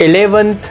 11th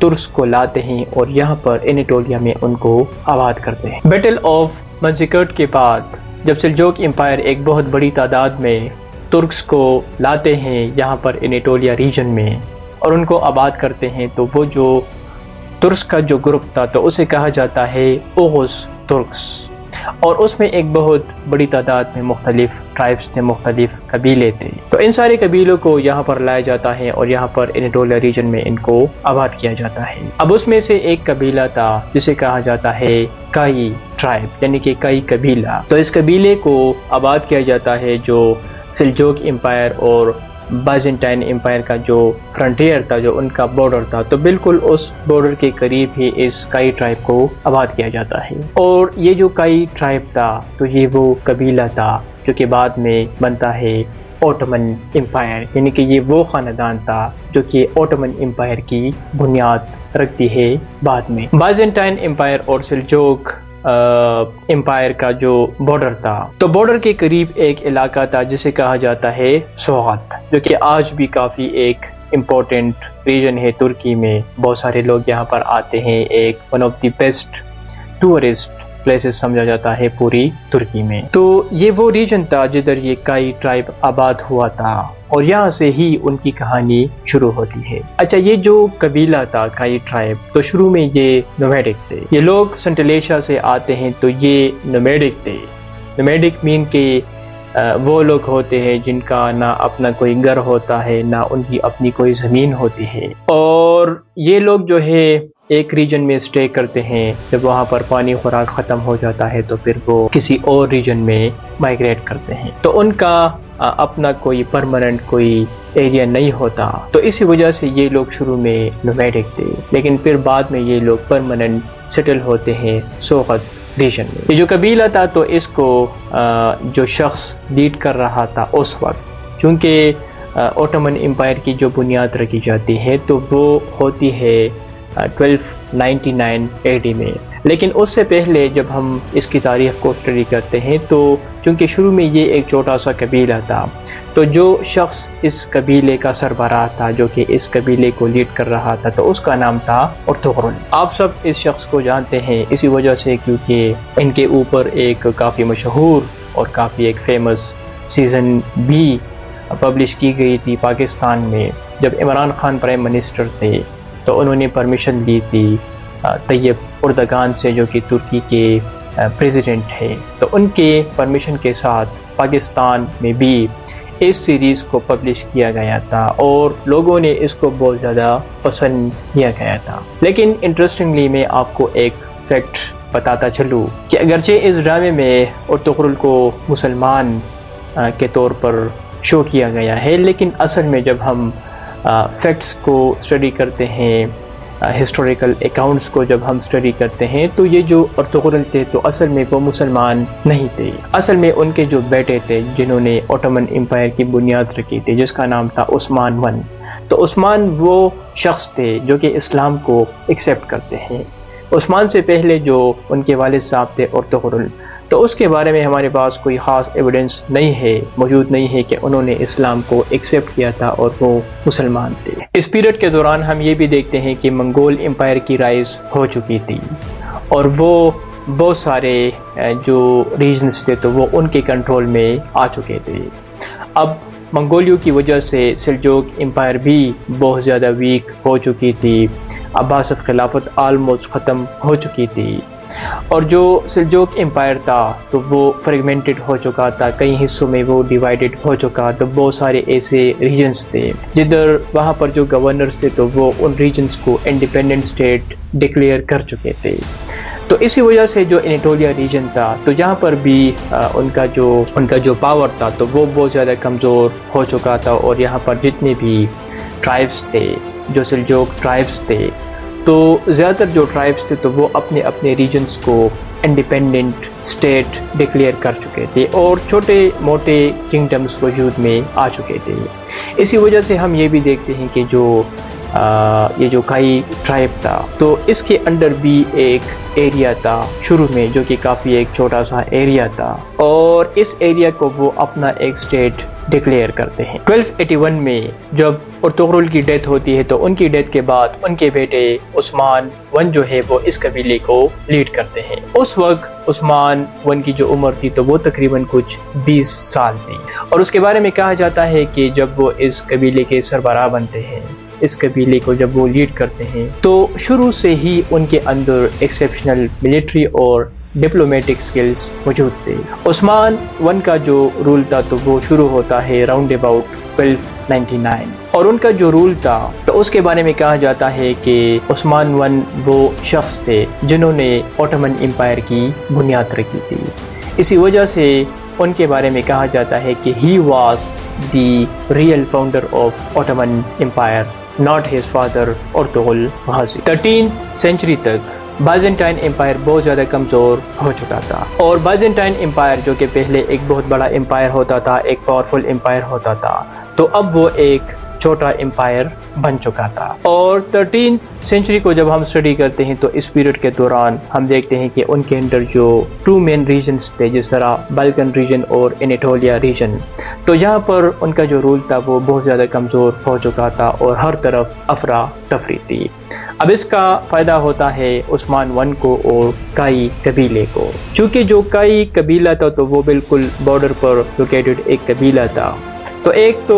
ترس کو لاتے ہیں اور یہاں پر انیٹولیا میں ان کو آباد کرتے ہیں۔ بیٹل آف منسیکرٹ کے بعد جب سلجوق امپائر ایک بہت بڑی تعداد میں ترکس کو لاتے ہیں یہاں پر انیٹولیا ریجن میں اور ان کو آباد کرتے ہیں، تو وہ جو ترس کا جو گروپ تھا تو اسے کہا جاتا ہے اوغوز ترکس، اور اس میں ایک بہت بڑی تعداد میں مختلف ٹرائبس تھے، مختلف قبیلے تھے۔ تو ان سارے قبیلوں کو یہاں پر لایا جاتا ہے اور یہاں پر انیٹولیا ریجن میں ان کو آباد کیا جاتا ہے۔ اب اس میں سے ایک قبیلہ تھا جسے کہا جاتا ہے کائی ٹرائب، یعنی کہ کائی قبیلہ۔ تو اس قبیلے کو آباد کیا جاتا ہے جو سلجوق امپائر اور بائزنٹائن امپائر کا جو فرنٹیئر تھا، جو ان کا بارڈر تھا، تو بالکل اس بارڈر کے قریب ہی اس کائی ٹرائب کو آباد کیا جاتا ہے۔ اور یہ جو کائی ٹرائب تھا تو یہ وہ قبیلہ تھا جو کہ بعد میں بنتا ہے اوٹمن امپائر، یعنی کہ یہ وہ خاندان تھا جو کہ اوٹمن امپائر کی بنیاد رکھتی ہے بعد میں۔ بائزنٹائن امپائر اور سلجوق امپائر کا جو بارڈر تھا، تو بارڈر کے قریب ایک علاقہ تھا جسے کہا جاتا ہے سوغات، جو کہ آج بھی کافی ایک امپورٹنٹ ریجن ہے ترکی میں۔ بہت سارے لوگ یہاں پر آتے ہیں، ایک one of the best tourist places سمجھا جاتا ہے پوری ترکی میں۔ تو یہ وہ ریجن تھا جدھر یہ کائی ٹرائب آباد ہوا تھا اور یہاں سے ہی ان کی کہانی شروع ہوتی ہے۔ اچھا، یہ جو قبیلہ تھا کائی ٹرائب، تو شروع میں یہ نومیڈک تھے۔ یہ لوگ سنٹرل ایشیا سے آتے ہیں تو یہ نومیڈک تھے۔ نومیڈک مین کہ وہ لوگ ہوتے ہیں جن کا نہ اپنا کوئی گھر ہوتا ہے، نہ ان کی اپنی کوئی زمین ہوتی ہے، اور یہ لوگ جو ہے ایک ریجن میں اسٹے کرتے ہیں۔ جب وہاں پر پانی خوراک ختم ہو جاتا ہے تو پھر وہ کسی اور ریجن میں مائگریٹ کرتے ہیں، تو ان کا اپنا کوئی پرماننٹ کوئی ایریا نہیں ہوتا، تو اسی وجہ سے یہ لوگ شروع میں نومیڈک تھے، لیکن پھر بعد میں یہ لوگ پرماننٹ سیٹل ہوتے ہیں سوغت ریجن میں۔ یہ جو قبیلہ تھا تو اس کو جو شخص لیڈ کر رہا تھا اس وقت، چونکہ اوٹمن امپائر کی جو بنیاد رکھی جاتی ہے تو وہ ہوتی ہے 1299 AD میں، لیکن اس سے پہلے جب ہم اس کی تاریخ کو اسٹڈی کرتے ہیں تو چونکہ شروع میں یہ ایک چھوٹا سا قبیلہ تھا، تو جو شخص اس قبیلے کا سربراہ تھا، جو کہ اس قبیلے کو لیڈ کر رہا تھا، تو اس کا نام تھا ارطغرل۔ آپ سب اس شخص کو جانتے ہیں اسی وجہ سے کیونکہ ان کے اوپر ایک کافی مشہور اور کافی ایک فیمس سیزن بھی پبلش کی گئی تھی پاکستان میں، جب عمران خان پرائم منسٹر تھے تو انہوں نے پرمیشن لی تھی طیب اردگان سے، جو کہ ترکی کے پریزیڈنٹ ہے، تو ان کے پرمیشن کے ساتھ پاکستان میں بھی اس سیریز کو پبلش کیا گیا تھا اور لوگوں نے اس کو بہت زیادہ پسند کیا گیا تھا۔ لیکن انٹرسٹنگلی میں آپ کو ایک فیکٹ بتاتا چلوں کہ اگرچہ اس ڈرامے میں ارطغرل کو مسلمان کے طور پر شو کیا گیا ہے، لیکن اصل میں جب ہم فیکٹس کو اسٹڈی کرتے ہیں، ہسٹوریکل اکاؤنٹس کو جب ہم اسٹڈی کرتے ہیں، تو یہ جو ارطغرل تھے تو اصل میں وہ مسلمان نہیں تھے۔ اصل میں ان کے جو بیٹے تھے جنہوں نے اوٹمن امپائر کی بنیاد رکھی تھی، جس کا نام تھا عثمان I، تو عثمان وہ شخص تھے جو کہ اسلام کو ایکسیپٹ کرتے ہیں۔ عثمان سے پہلے جو ان کے والد صاحب تھے ارطغرل، تو اس کے بارے میں ہمارے پاس کوئی خاص ایویڈنس نہیں ہے، موجود نہیں ہے کہ انہوں نے اسلام کو ایکسیپٹ کیا تھا اور وہ مسلمان تھے۔ اس پیریڈ کے دوران ہم یہ بھی دیکھتے ہیں کہ منگول امپائر کی رائز ہو چکی تھی اور وہ بہت سارے جو ریجنز تھے تو وہ ان کے کنٹرول میں آ چکے تھے۔ اب منگولیوں کی وجہ سے سلجوق امپائر بھی بہت زیادہ ویک ہو چکی تھی، عباسد خلافت آلموسٹ ختم ہو چکی تھی، اور جو سلجوق امپائر تھا تو وہ فریگمنٹڈ ہو چکا تھا، کئی حصوں میں وہ ڈیوائیڈڈ ہو چکا، تو بہت سارے ایسے ریجنز تھے جدھر وہاں پر جو گورنرز تھے تو وہ ان ریجنز کو انڈیپینڈنٹ اسٹیٹ ڈکلیئر کر چکے تھے۔ تو اسی وجہ سے جو انیٹولیا ریجن تھا تو یہاں پر بھی ان کا جو پاور تھا تو وہ بہت زیادہ کمزور ہو چکا تھا، اور یہاں پر جتنے بھی ٹرائبس تھے، جو سلجوق ٹرائبس تھے، تو زیادہ تر جو ٹرائبس تھے تو وہ اپنے اپنے ریجنز کو انڈیپینڈنٹ اسٹیٹ ڈکلیئر کر چکے تھے اور چھوٹے موٹے کنگڈمز وجود میں آ چکے تھے۔ اسی وجہ سے ہم یہ بھی دیکھتے ہیں کہ جو یہ جو کائی ٹرائب تھا تو اس کے انڈر بھی ایک ایریا تھا شروع میں جو کہ کافی ایک چھوٹا سا ایریا تھا، اور اس ایریا کو وہ اپنا ایک اسٹیٹ ڈکلیئر کرتے ہیں۔ 1281 میں جب ارطغرل کی ڈیتھ ہوتی ہے تو ان کی ڈیتھ کے بعد ان کے بیٹے عثمان ون جو ہے وہ اس قبیلے کو لیڈ کرتے ہیں۔ اس وقت عثمان ون کی جو عمر تھی تو وہ تقریباً کچھ 20 سال تھی، اور اس کے بارے میں کہا جاتا ہے کہ جب وہ اس قبیلے کے سربراہ بنتے ہیں، اس قبیلے کو جب وہ لیڈ کرتے ہیں تو شروع سے ہی ان کے اندر ایکسیپشنل ملٹری اور ڈپلومیٹک سکلز موجود تھے۔ عثمان ون کا جو رول تھا تو وہ شروع ہوتا ہے راؤنڈ اباؤٹ 1299، اور ان کا جو رول تھا تو اس کے بارے میں کہا جاتا ہے کہ عثمان ون وہ شخص تھے جنہوں نے اوٹمن امپائر کی بنیاد رکھی تھی۔ اسی وجہ سے ان کے بارے میں کہا جاتا ہے کہ he was the real founder of Ottoman empire, not his father Ertugrul Ghazi. 13th century تک بائزنٹائن امپائر بہت زیادہ کمزور ہو چکا تھا، اور بائزنٹائن امپائر جو کہ پہلے ایک بہت بڑا امپائر ہوتا تھا، ایک پاورفل امپائر ہوتا تھا، تو اب وہ ایک چھوٹا امپائر بن چکا تھا۔ اور 13th سینچری کو جب ہم اسٹڈی کرتے ہیں تو اس پیریڈ کے دوران ہم دیکھتے ہیں کہ ان کے اندر جو 2 مین ریجنز تھے، جس طرح بالکن ریجن اور انیٹولیا ریجن، تو یہاں پر ان کا جو رول تھا وہ بہت زیادہ کمزور ہو چکا تھا اور ہر طرف افراتفری تھی۔ اب اس کا فائدہ ہوتا ہے عثمان ون کو اور کائی قبیلے کو، چونکہ جو کائی قبیلہ تھا تو وہ بالکل بارڈر پر لوکیٹڈ ایک قبیلہ تھا، تو ایک تو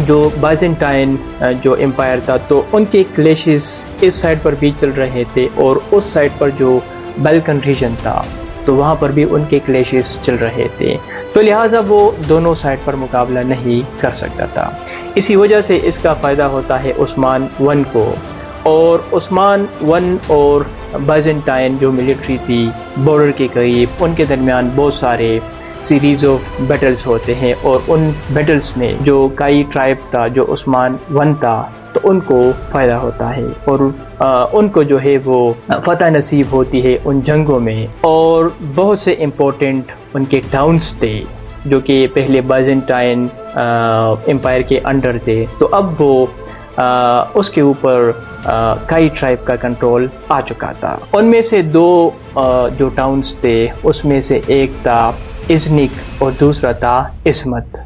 جو بائزنٹائن جو امپائر تھا تو ان کے کلیشز اس سائڈ پر بھی چل رہے تھے، اور اس سائڈ پر جو بالکن ریجن تھا تو وہاں پر بھی ان کے کلیشز چل رہے تھے، تو لہٰذا وہ دونوں سائڈ پر مقابلہ نہیں کر سکتا تھا۔ اسی وجہ سے اس کا فائدہ ہوتا ہے عثمان ون کو، اور عثمان ون اور بائزنٹائن جو ملٹری تھی بارڈر کے قریب، ان کے درمیان بہت سارے سیریز آف بیٹلز ہوتے ہیں، اور ان بیٹلز میں جو کائی ٹرائب تھا، جو عثمان ون تھا، تو ان کو فائدہ ہوتا ہے، اور ان کو جو ہے وہ فتح نصیب ہوتی ہے ان جنگوں میں، اور بہت سے امپورٹنٹ ان کے ٹاؤنز تھے جو کہ پہلے بائزنٹائن امپائر کے انڈر تھے، تو اب وہ اس کے اوپر کائی ٹرائب کا کنٹرول آ چکا تھا۔ ان میں سے 2 جو ٹاؤنز تھے اس میں سے ایک تھا ازنک اور دوسرا تھا عصمت۔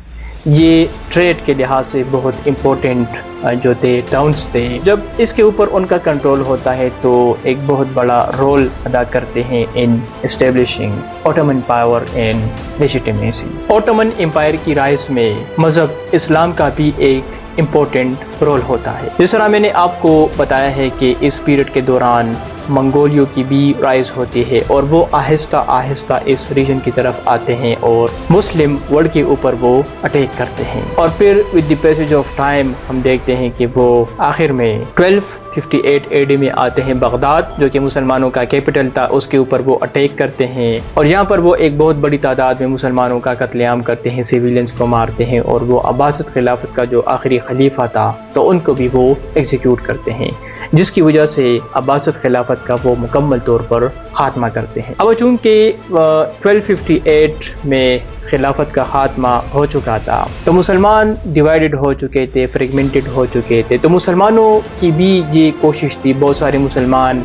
یہ ٹریڈ کے لحاظ سے بہت امپورٹنٹ جو تھے ٹاؤنز تھے۔ جب اس کے اوپر ان کا کنٹرول ہوتا ہے تو ایک بہت بڑا رول ادا کرتے ہیں in establishing Ottoman power and legitimacy. Ottoman empire کی رائز میں مذہب اسلام کا بھی ایک امپورٹنٹ رول ہوتا ہے۔ جس طرح میں نے آپ کو بتایا ہے کہ اس پیریڈ کے دوران منگولیوں کی بھی رائز ہوتی ہے، اور وہ آہستہ آہستہ اس ریجن کی طرف آتے ہیں اور مسلم ورلڈ کے اوپر وہ اٹیک کرتے ہیں، اور پھر with the passage of time ہم دیکھتے ہیں کہ وہ آخر میں 1258 AD میں آتے ہیں بغداد، جو کہ مسلمانوں کا کیپٹل تھا، اس کے اوپر وہ اٹیک کرتے ہیں، اور یہاں پر وہ ایک بہت بڑی تعداد میں مسلمانوں کا قتل عام کرتے ہیں، سیویلینز کو مارتے ہیں، اور وہ عباسد خلافت کا جو آخری خلیفہ تھا تو ان کو بھی وہ ایگزیکیوٹ کرتے ہیں، جس کی وجہ سے عباسد خلافت کا وہ مکمل طور پر خاتمہ کرتے ہیں۔ اب چونکہ 1258 میں خلافت کا خاتمہ ہو چکا تھا تو مسلمان ڈیوائیڈڈ ہو چکے تھے، فریگمنٹڈ ہو چکے تھے، تو مسلمانوں کی بھی یہ کوشش تھی، بہت سارے مسلمان،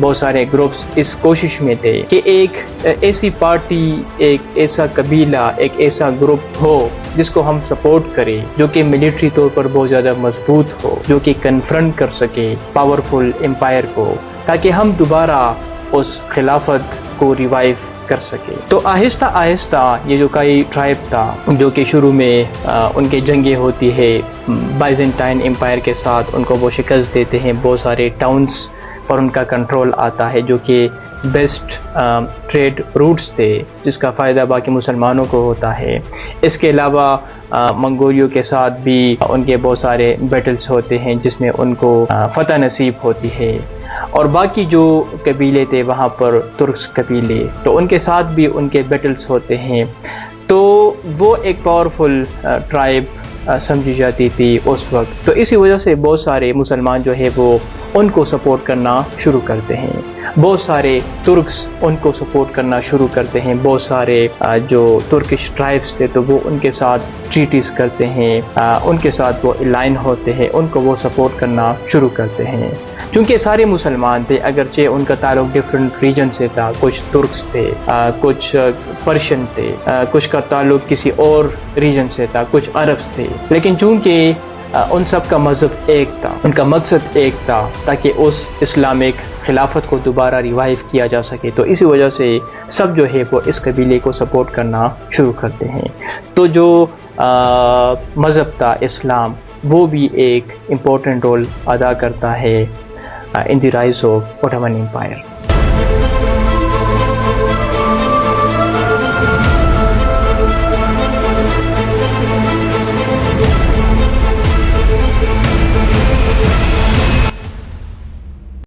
بہت سارے گروپس اس کوشش میں تھے کہ ایک ایسی پارٹی، ایک ایسا قبیلہ، ایک ایسا گروپ ہو جس کو ہم سپورٹ کریں، جو کہ ملٹری طور پر بہت زیادہ مضبوط ہو، جو کہ کنفرنٹ کر سکے پاورفل امپائر کو، تاکہ ہم دوبارہ اس خلافت کو ریوائیو کر سکے۔ تو آہستہ آہستہ یہ جو کائی ٹرائب تھا، جو کہ شروع میں ان کے جنگیں ہوتی ہے بائزنٹائن امپائر کے ساتھ، ان کو وہ شکست دیتے ہیں، بہت سارے ٹاؤنز پر ان کا کنٹرول آتا ہے جو کہ بیسٹ ٹریڈ روٹس تھے، جس کا فائدہ باقی مسلمانوں کو ہوتا ہے۔ اس کے علاوہ منگولیوں کے ساتھ بھی ان کے بہت سارے بیٹلز ہوتے ہیں جس میں ان کو فتح نصیب ہوتی ہے، اور باقی جو قبیلے تھے وہاں پر ترکس قبیلے، تو ان کے ساتھ بھی ان کے بیٹلز ہوتے ہیں۔ تو وہ ایک پاورفل ٹرائب سمجھی جاتی تھی اس وقت، تو اسی وجہ سے بہت سارے مسلمان جو ہے وہ ان کو سپورٹ کرنا شروع کرتے ہیں، بہت سارے ترکس ان کو سپورٹ کرنا شروع کرتے ہیں، بہت سارے جو ترکش ٹرائبس تھے تو وہ ان کے ساتھ ٹریٹیز کرتے ہیں، ان کے ساتھ وہ الائن ہوتے ہیں، ان کو وہ سپورٹ کرنا شروع کرتے ہیں، چونکہ سارے مسلمان تھے، اگرچہ ان کا تعلق ڈفرینٹ ریجن سے تھا، کچھ ترکس تھے، کچھ پرشین تھے، کچھ کا تعلق کسی اور ریجن سے تھا، کچھ عربس تھے، لیکن چونکہ ان سب کا مذہب ایک تھا، ان کا مقصد ایک تھا تاکہ اس اسلامک خلافت کو دوبارہ ریوائیو کیا جا سکے، تو اسی وجہ سے سب جو ہے وہ اس قبیلے کو سپورٹ کرنا شروع کرتے ہیں۔ تو جو مذہب تھا اسلام، وہ بھی ایک امپورٹنٹ رول ادا کرتا ہے in the rise of Ottoman Empire۔